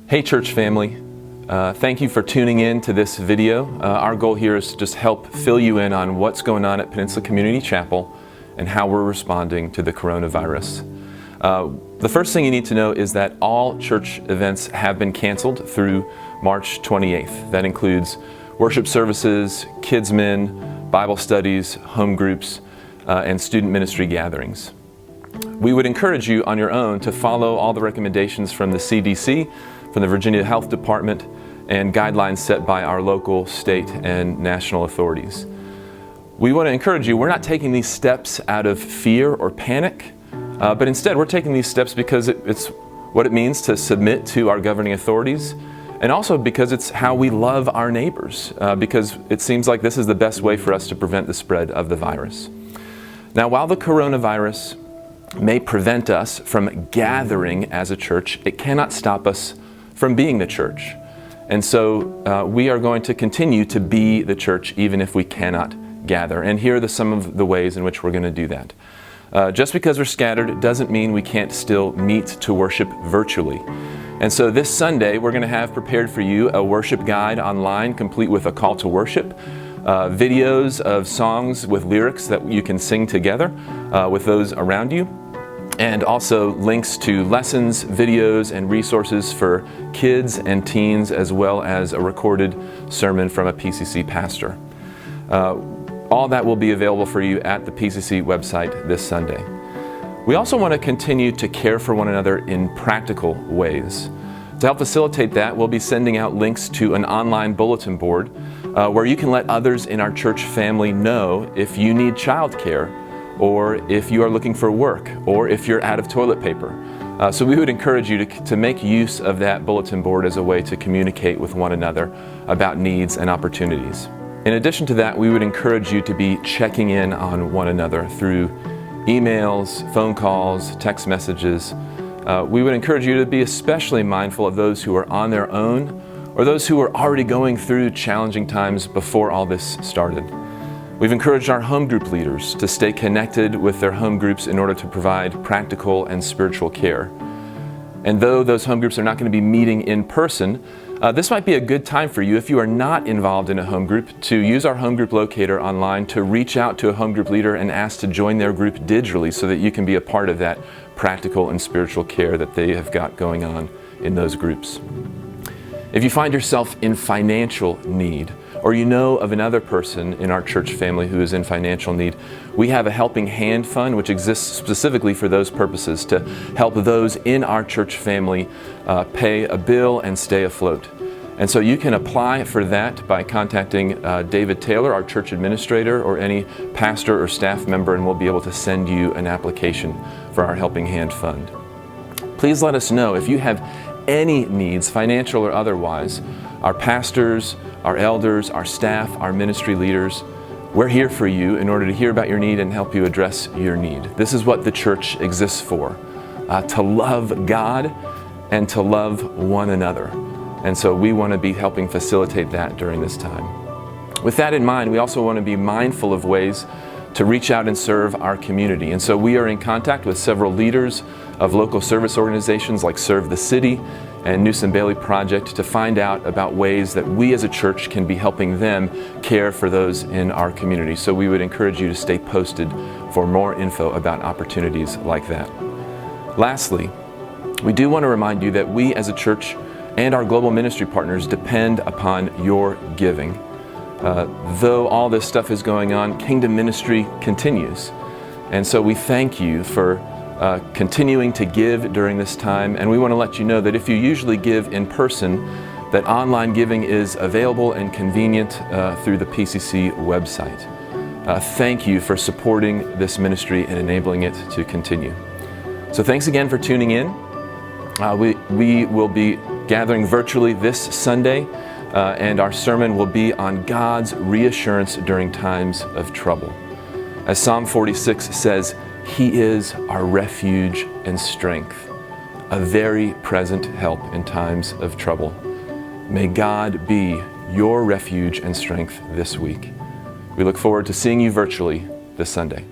Hey church family, thank you for tuning in to this video. Our goal here is to just help fill you in on what's going on at Peninsula Community Chapel and how we're responding to the coronavirus. The first thing you need to know is that all church events have been canceled through March 28th. That includes worship services, kids' men, Bible studies, home groups, and student ministry gatherings. We would encourage you on your own to follow all the recommendations from the CDC, from the Virginia Health Department, and guidelines set by our local, state, and national authorities. We want to encourage you, we're not taking these steps out of fear or panic, but instead we're taking these steps because it's what it means to submit to our governing authorities, and also because it's how we love our neighbors, because it seems like this is the best way for us to prevent the spread of the virus. Now, while the coronavirus may prevent us from gathering as a church, it cannot stop us from being the church. And so we are going to continue to be the church even if we cannot gather. And here are some of the ways in which we're going to do that. Just because we're scattered doesn't mean we can't still meet to worship virtually. And so this Sunday we're going to have prepared for you a worship guide online complete with a call to worship, videos of songs with lyrics that you can sing together with those around you, and also links to lessons, videos, and resources for kids and teens, as well as a recorded sermon from a PCC pastor. All that will be available for you at the PCC website this Sunday. We also want to continue to care for one another in practical ways. To help facilitate that, we'll be sending out links to an online bulletin board where you can let others in our church family know if you need childcare, or if you are looking for work, or if you're out of toilet paper. So we would encourage you to make use of that bulletin board as a way to communicate with one another about needs and opportunities. In addition to that, we would encourage you to be checking in on one another through emails, phone calls, text messages. We would encourage you to be especially mindful of those who are on their own, or those who are already going through challenging times before all this started. We've encouraged our home group leaders to stay connected with their home groups in order to provide practical and spiritual care. And though those home groups are not going to be meeting in person, this might be a good time for you, if you are not involved in a home group, to use our home group locator online to reach out to a home group leader and ask to join their group digitally so that you can be a part of that practical and spiritual care that they have got going on in those groups. If you find yourself in financial need, or you know of another person in our church family who is in financial need, we have a Helping Hand Fund which exists specifically for those purposes, to help those in our church family pay a bill and stay afloat. And so you can apply for that by contacting David Taylor, our church administrator, or any pastor or staff member, and we'll be able to send you an application for our Helping Hand Fund. Please let us know if you have any needs, financial or otherwise. Our pastors, our elders, our staff, our ministry leaders, we're here for you in order to hear about your need and help you address your need. This is what the church exists for, to love God and to love one another. And so we want to be helping facilitate that during this time. With that in mind, we also want to be mindful of ways to reach out and serve our community. And so we are in contact with several leaders of local service organizations like Serve the City and Newsom Bailey Project to find out about ways that we as a church can be helping them care for those in our community. So we would encourage you to stay posted for more info about opportunities like that. Lastly, we do want to remind you that we as a church and our global ministry partners depend upon your giving. Though all this stuff is going on, kingdom ministry continues. And so we thank you for continuing to give during this time, and we want to let you know that if you usually give in person, that online giving is available and convenient through the PCC website. Thank you for supporting this ministry and enabling it to continue. So thanks again for tuning in. We will be gathering virtually this Sunday, and our sermon will be on God's reassurance during times of trouble. As Psalm 46 says, He is our refuge and strength, a very present help in times of trouble. May God be your refuge and strength this week. We look forward to seeing you virtually this Sunday.